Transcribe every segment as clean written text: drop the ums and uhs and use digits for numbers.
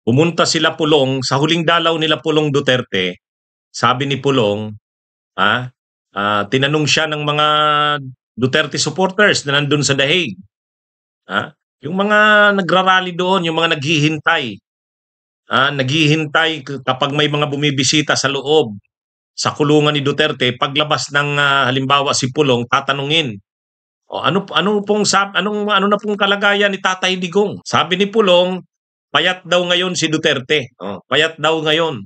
Pumunta sila Pulong, sa huling dalaw nila Pulong Duterte, sabi ni Pulong, tinanong siya ng mga Duterte supporters na nandun sa The Hague. Yung mga nagrarally doon, yung mga naghihintay kapag may mga bumibisita sa loob sa kulungan ni Duterte, paglabas ng halimbawa si Pulong, tatanungin, ano na pong kalagayan ni Tatay Digong? Sabi ni Pulong, payat daw ngayon si Duterte. Payat daw ngayon.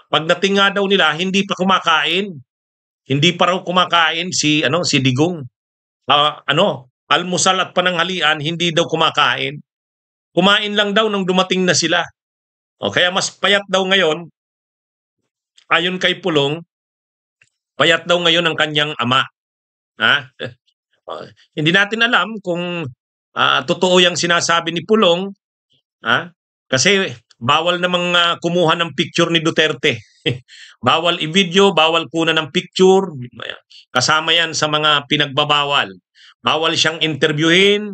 Pagdating nga daw nila, hindi pa kumakain. Hindi pa raw kumakain si Digong. Almusal at pananghalian, hindi daw kumakain. Kumain lang daw nung dumating na sila. Kaya mas payat daw ngayon, ayon kay Pulong, payat daw ngayon ang kanyang ama. Hindi natin alam kung totoo yung sinasabi ni Pulong, kasi bawal namang kumuha ng picture ni Duterte. Bawal i-video, bawal kuna ng picture. Kasama yan sa mga pinagbabawal. Bawal siyang interviewin.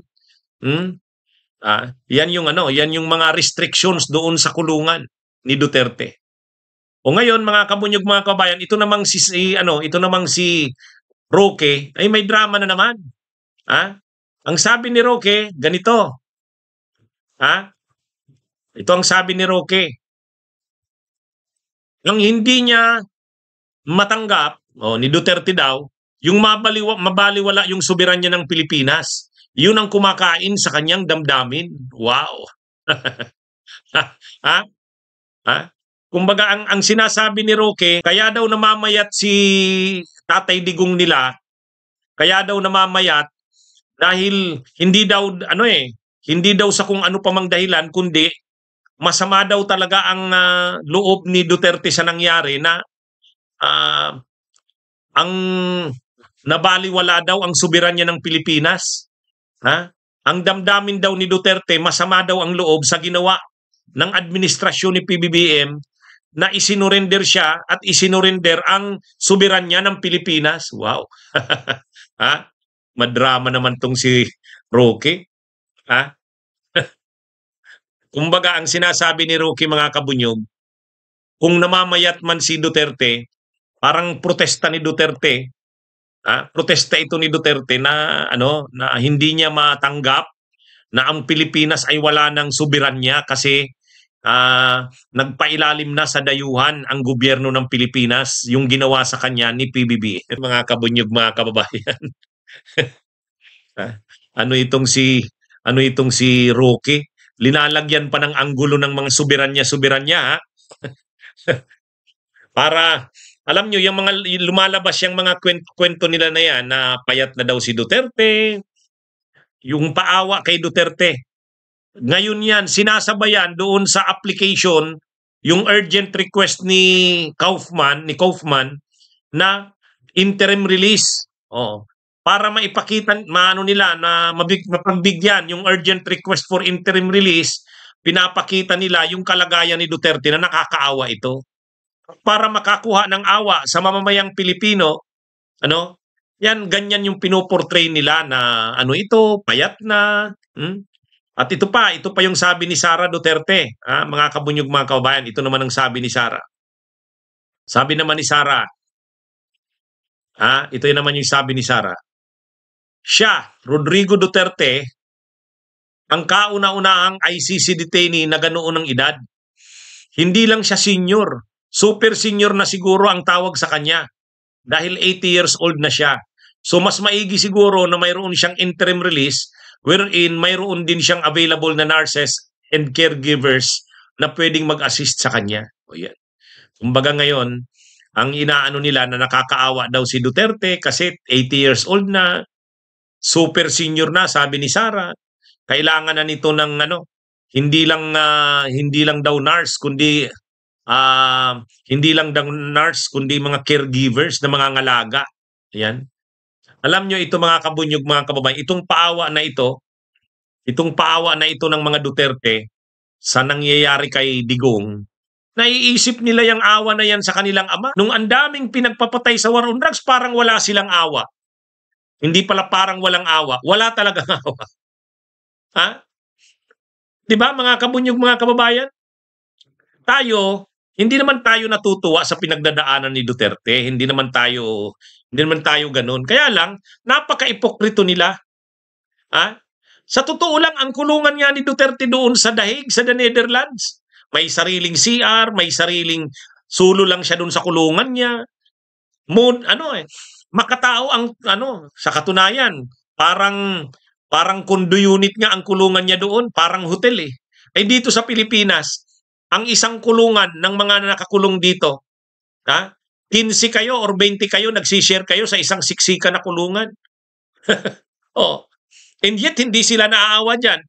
Yan yung mga restrictions doon sa kulungan ni Duterte. O ngayon mga kabunyog, mga kabayan, ito namang si Roque ay may drama na naman. Ang sabi ni Roque, ganito. Ito ang sabi ni Roque. Ang hindi niya matanggap, ni Duterte daw, yung mabaliwala yung soberanya ng Pilipinas. Yun ang kumakain sa kanyang damdamin. Wow. Kumbaga ang sinasabi ni Roque, kaya daw namamayat si Tatay Digong nila, kaya daw namamayat dahil hindi daw sa kung ano pa mang dahilan, kundi masama daw talaga ang loob ni Duterte sa nangyari na ang nabaliwala daw ang soberanya ng Pilipinas. Ang damdamin daw ni Duterte, masama daw ang loob sa ginawa ng administrasyon ni PBBM na isinurrender siya at isinurrender ang soberanya ng Pilipinas. Wow. Madrama naman tong si Roque. Kumbaga ang sinasabi ni Roque, mga kabunyog, kung namamayat man si Duterte, parang protesta ni Duterte. Protesta ito ni Duterte na hindi niya matanggap na ang Pilipinas ay wala ng soberanya kasi nagpailalim na sa dayuhan ang gobyerno ng Pilipinas yung ginawa sa kanya ni PBB. Mga kabunyog, mga kababayan. Ano itong si Roque? Linalagyan pa ng anggulo ng mga soberanya. Para alam nyo, yung mga lumalabas yung mga kwento nila na yan, na payat na daw si Duterte, yung paawa kay Duterte. Ngayon yan, sinasabayan doon sa application, yung urgent request ni Kaufman na interim release. Para maipakita, na mapagbigyan yung urgent request for interim release, pinapakita nila yung kalagayan ni Duterte na nakakaawa ito. Para makakuha ng awa sa mamamayang Pilipino, ganyan yung pinoportray nila na payat na. At ito pa yung sabi ni Sara Duterte, mga kabunyog, mga kababayan, ito naman ang sabi ni Sara. Sabi naman ni Sara, ito naman yung sabi ni Sara. Siya, Rodrigo Duterte, ang kauna-unahang ICC detainee na ganoon ng edad. Hindi lang siya senior. Super senior na siguro ang tawag sa kanya dahil 80 years old na siya. So mas maigi siguro na mayroon siyang interim release wherein mayroon din siyang available na nurses and caregivers na pwedeng mag-assist sa kanya. Yan. Kumbaga ngayon, ang inaano nila na nakakaawa daw si Duterte kasi 80 years old na, super senior na, sabi ni Sara. Kailangan na nito ng hindi lang daw nurse kundi mga caregivers na mga ngalaga. Ayan. Alam nyo ito, mga kabunyog, mga kababayan, itong paawa na ito ng mga Duterte sa nangyayari kay Digong, naiisip nila yung awa na yan sa kanilang ama. Nung ang daming pinagpapatay sa war on drugs, parang wala silang awa. Hindi pala parang walang awa. Wala talagang awa. 'Di ba mga kabunyog, mga kababayan? Tayo, hindi naman tayo natutuwa sa pinagdadaanan ni Duterte, hindi naman tayo gano'n. Kaya lang napaka-ipokrito nila, ah. Sa totoo lang ang kulungan nga ni Duterte doon sa Dahig, sa The Netherlands, may sariling CR, may sariling sulo lang siya doon sa kulungan niya. Makatao ang sa katunayan, parang parang condo unit nga ang kulungan niya doon, parang hotel eh. Eh dito sa Pilipinas, ang isang kulungan ng mga nakakulong dito, ha? 15 kayo or 20 kayo, nagsishare kayo sa isang siksikan na kulungan. Oh. And yet, hindi sila naaawa dyan.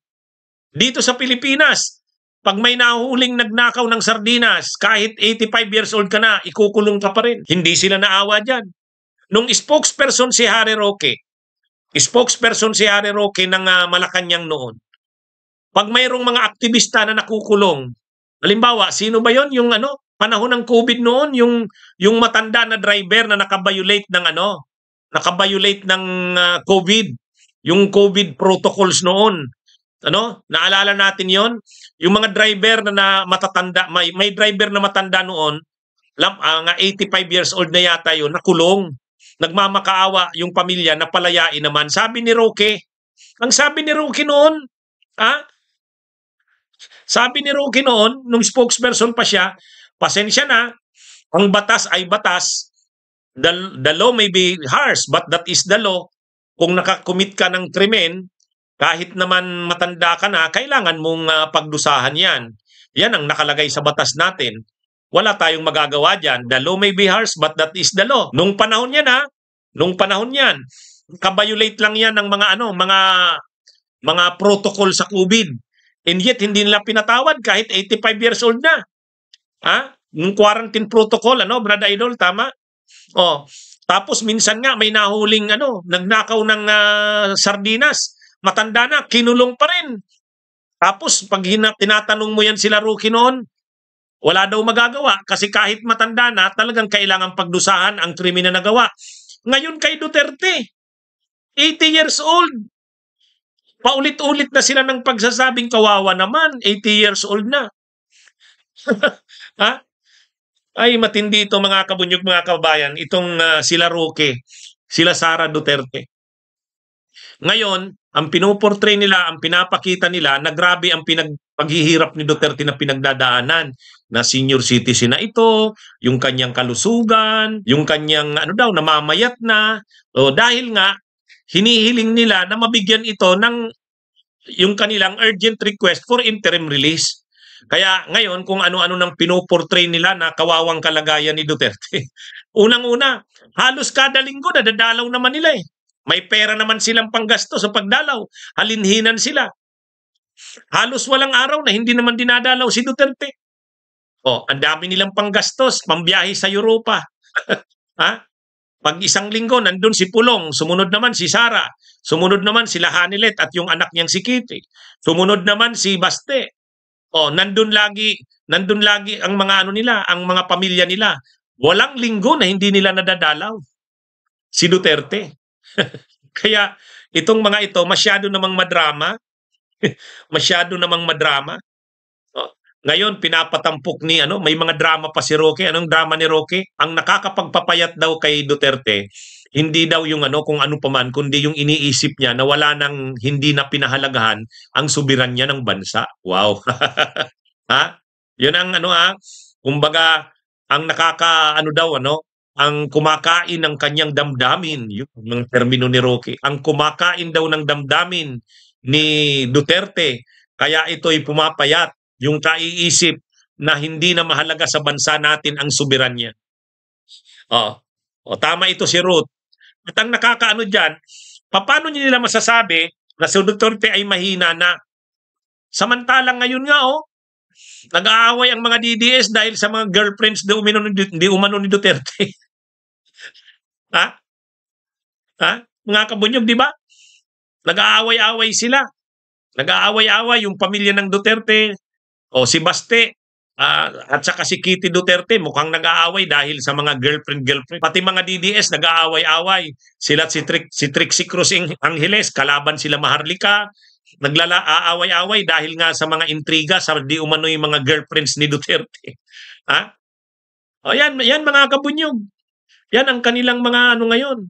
Dito sa Pilipinas, pag may nahuling nagnakaw ng sardinas, kahit 85 years old ka na, ikukulong ka pa rin. Hindi sila naawa dyan. Nung spokesperson si Harry Roque ng Malacanang noon, pag mayroong mga aktivista na nakukulong, halimbawa, sino ba yon yung panahon ng COVID noon, yung matanda na driver na nakabiolate ng COVID, yung COVID protocols noon. Naalala natin yon? Yung mga driver na matatanda, may driver na matanda noon, 85 years old na yata yun, nakulong. Nagmamakaawa yung pamilya na palayain naman. Sabi ni Roque noon, sabi ni Roque noon, nung spokesperson pa siya, pasensya na, ang batas ay batas. The law may be harsh, but that is the law. Kung nakakomit ka ng krimen, kahit naman matanda ka na, kailangan mong pagdusahan yan. Yan ang nakalagay sa batas natin. Wala tayong magagawa dyan. The law may be harsh, but that is the law. Nung panahon yan, kabiolate lang yan ng mga protocol sa COVID. And yet, hindi nila pinatawad kahit 85 years old na. Yung quarantine protocol, Brad Idol, tama? Tapos minsan nga may nahuling nagnakaw ng sardinas, matanda na, kinulong pa rin. Tapos pag tinatanong mo yan sila Roque noon, wala daw magagawa kasi kahit matanda na, talagang kailangan pagdusahan ang krimen na nagawa. Ngayon kay Duterte, 80 years old, paulit-ulit na sila ng pagsasabing kawawa naman, 80 years old na. Ay, matindi ito mga kabunyog, mga kababayan, itong sila Roque, sila Sara Duterte. Ngayon, ang pinoportray nila, ang pinapakita nila, na grabe ang paghihirap ni Duterte na pinagdadaanan, na senior citizen na ito, yung kanyang kalusugan, yung kanyang namamayat na. Dahil nga, hinihiling nila na mabigyan ito ng yung kanilang urgent request for interim release. Kaya ngayon, kung ano-ano nang pinoportray nila na kawawang kalagayan ni Duterte. Unang-una, halos kada linggo nadadalaw naman nila eh. May pera naman silang panggasto sa pagdalaw. Halinhinan sila. Halos walang araw na hindi naman dinadalaw si Duterte. Ang dami nilang panggastos, pambiyahe sa Europa. Pag isang linggo, nandun si Pulong, sumunod naman si Sara, sumunod naman sila Hanilet at yung anak niyang si Kitty, sumunod naman si Baste. Nandun lagi ang mga nila, ang mga pamilya nila. Walang linggo na hindi nila nadadalaw si Duterte. Kaya itong mga ito masyado namang madrama. Masyado namang madrama. Ngayon pinapatampok ni may mga drama pa si Roque. Anong drama ni Roque? Ang nakakapagpapayat daw kay Duterte, hindi daw yung kung ano pa man, kundi yung iniisip niya na wala nang hindi na pinahalagahan ang soberanya ng bansa. Wow. Yun ang kumbaga ang ang kumakain ng kanyang damdamin, yung termino ni Roque. Ang kumakain daw ng damdamin ni Duterte, kaya ito'y pumapayat yung kaiisip na hindi na mahalaga sa bansa natin ang soberanya. Tama ito si Ruth. At ang nakakaano dyan, paano nila masasabi na si Duterte ay mahina na? Samantalang ngayon nga, nag-aaway ang mga DDS dahil sa mga girlfriends di umano ni Duterte. Mga kabunyog, di ba? Nag-aaway-away sila. Nag-aaway-away yung pamilya ng Duterte, si Baste, at saka si Kitty Duterte mukhang nag-aaway dahil sa mga girlfriend. Pati mga DDS nag-aaway-away. Sila si Trixie Cruz Angeles, kalaban sila Maharlika. Aaway-away dahil nga sa mga intriga sa di umano'y mga girlfriends ni Duterte. Ha? O yan mga kabunyog. Yan ang kanilang mga ano ngayon.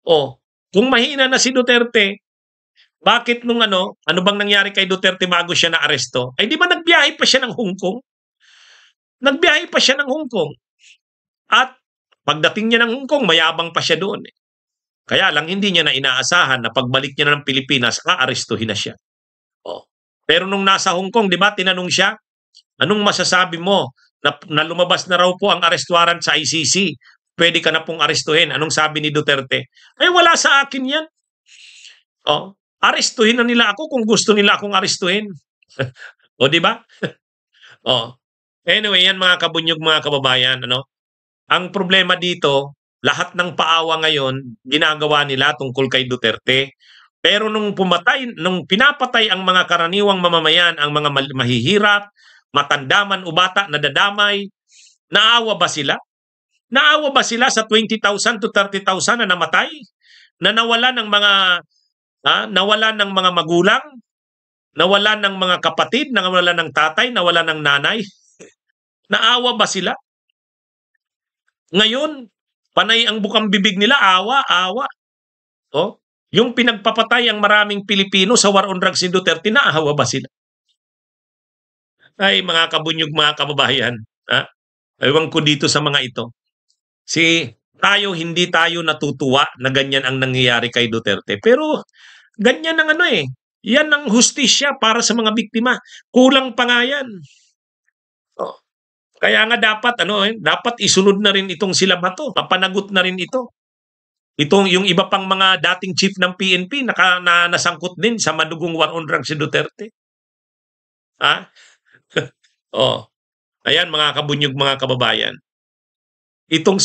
O, kung mahina na si Duterte, bakit nung ano bang nangyari kay Duterte bago siya na-aresto? Ay di ba nagbiyahe pa siya ng Hong Kong? Nagbiyahe pa siya ng Hong Kong. At pagdating niya ng Hong Kong, mayabang pa siya doon. Kaya lang hindi niya na inaasahan na pagbalik niya na ng Pilipinas, aarestuhin na siya. Oh. Pero nung nasa Hong Kong, di ba, tinanong siya, anong masasabi mo na lumabas na raw po ang arrest warrant sa ICC? Pwede ka na pong arestuhin. Anong sabi ni Duterte? Ay, wala sa akin yan. Oh, arestuhin na nila ako kung gusto nila akong arestuhin. O, di ba? Oh. Anyway, yan mga kabunyog, mga kababayan, ano? Ang problema dito, lahat ng paawa ngayon, ginagawa nila tungkol kay Duterte. Pero nung pinapatay ang mga karaniwang mamamayan, ang mga mahihirap, matandaman o bata na dadamay, naawa ba sila? Naawa ba sila sa 20,000 to 30,000 na namatay? Na nawalan ng mga magulang? Nawalan ng mga kapatid? Nawalan ng tatay? Nawalan ng nanay? Naawa ba sila? Ngayon, panay ang bukang bibig nila, awa. Oh, yung pinagpapatay ang maraming Pilipino sa war on drugs si Duterte, naawa ba sila? Ay, mga kabunyog, mga kababayan, ewan ko dito sa mga ito. Hindi tayo natutuwa na ganyan ang nangyayari kay Duterte. Pero ganyan ang yan ang hustisya para sa mga biktima. Kulang pa nga yan. Oh. Kaya nga dapat isunod na rin itong sila Bato. Papanagot na rin ito. Yung iba pang mga dating chief ng PNP nasangkot din sa madugong war on drugs si Duterte. Ha? Oh. Ayan mga kabunyog, mga kababayan. Itong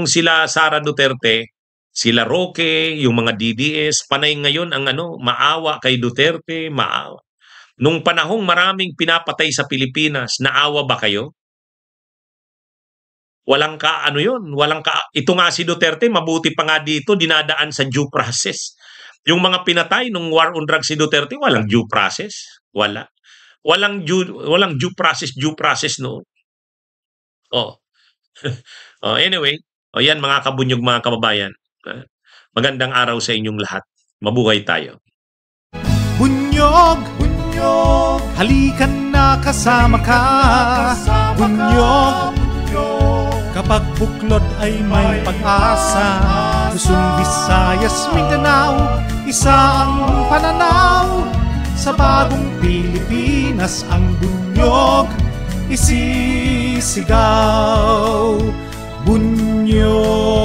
sila Sara Duterte, sila Roque, yung mga DDS, panay ngayon ang maawa kay Duterte, maawa. Nung panahong maraming pinapatay sa Pilipinas, naawa ba kayo? Ito nga si Duterte, mabuti pa nga dito, dinadaan sa due process. Yung mga pinatay nung war on drugs si Duterte, walang due process. Walang due process no. Oh. Anyway, yan mga kabunyog, mga kababayan. Magandang araw sa inyong lahat. Mabuhay tayo. Bunyog, halikan na kasama ka. Bunyog, kapag buklod ay may pag-asa. Luzon, Visayas, Mindanao, isa ang pananaw. Sa bagong Pilipinas ang bunyog isisigaw. Bunyog.